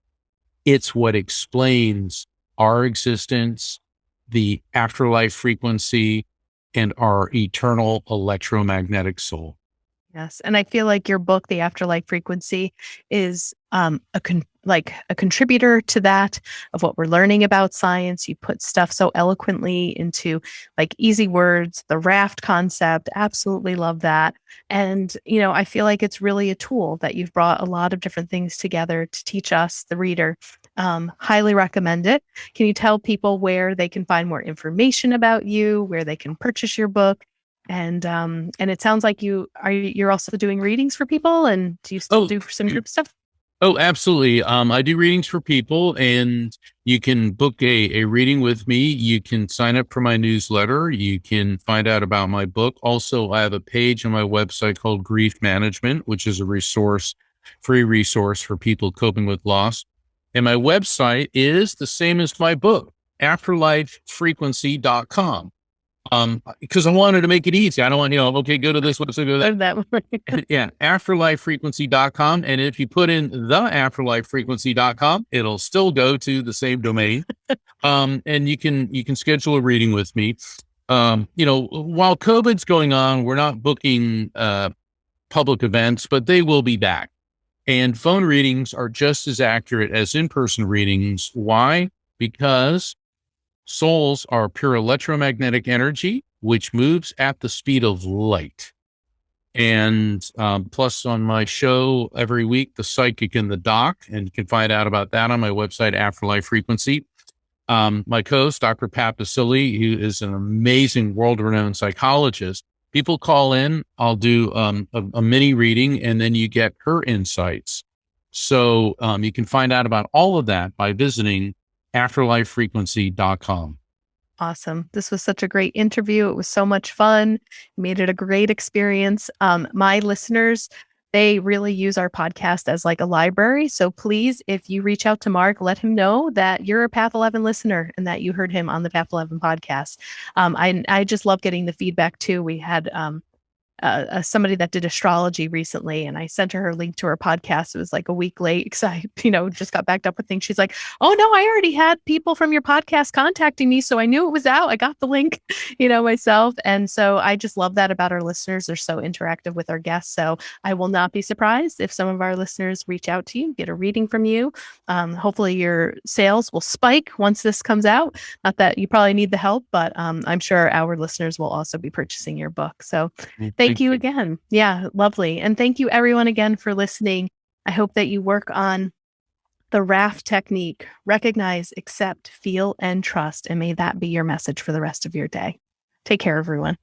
[SPEAKER 2] it's what explains our existence, the afterlife frequency, and our eternal electromagnetic soul.
[SPEAKER 1] Yes. And I feel like your book, The Afterlife Frequency, is a contributor to that, of what we're learning about science. You put stuff so eloquently into like easy words, the raft concept. Absolutely love that. And, I feel like it's really a tool that you've brought a lot of different things together to teach us, the reader. Highly recommend it. Can you tell people where they can find more information about you, where they can purchase your book? And it sounds like you're also doing readings for people, and do you still do some group stuff?
[SPEAKER 2] Oh, absolutely. I do readings for people, and you can book a reading with me. You can sign up for my newsletter. You can find out about my book. Also, I have a page on my website called Grief Management, which is a free resource for people coping with loss. And my website is the same as my book, AFTERLIFEFrequency.com. Because I wanted to make it easy. I don't want, okay, go to this one, so go to that. Yeah, AFTERLIFEFrequency.com. And if you put in the AFTERLIFEFrequency.com, it'll still go to the same domain. And you can schedule a reading with me. While COVID's going on, we're not booking public events, but they will be back. And phone readings are just as accurate as in-person readings. Why? Because souls are pure electromagnetic energy, which moves at the speed of light. And plus on my show every week, The Psychic and the Doc, and you can find out about that on my website, Afterlife Frequency. My co-host, Dr. Pat Basili, who is an amazing world-renowned psychologist. People call in, I'll do a mini reading, and then you get her insights. So you can find out about all of that by visiting AfterlifeFrequency.com.
[SPEAKER 1] Awesome. This was such a great interview. It was so much fun. You made it a great experience. My listeners, they really use our podcast as like a library. So please, if you reach out to Mark, let him know that you're a Path 11 listener and that you heard him on the Path 11 podcast. I just love getting the feedback too. We had somebody that did astrology recently, and I sent her link to her podcast. It was like a week late because I, just got backed up with things. She's like, "Oh no, I already had people from your podcast contacting me, so I knew it was out. I got the link, myself." And so I just love that about our listeners. They're so interactive with our guests. So I will not be surprised if some of our listeners reach out to you, get a reading from you. Hopefully your sales will spike once this comes out. Not that you probably need the help, but I'm sure our listeners will also be purchasing your book. So thank you again. Yeah, lovely. And thank you everyone again for listening. I hope that you work on the raft technique. Recognize, accept, feel, and trust. And may that be your message for the rest of your day. Take care, everyone.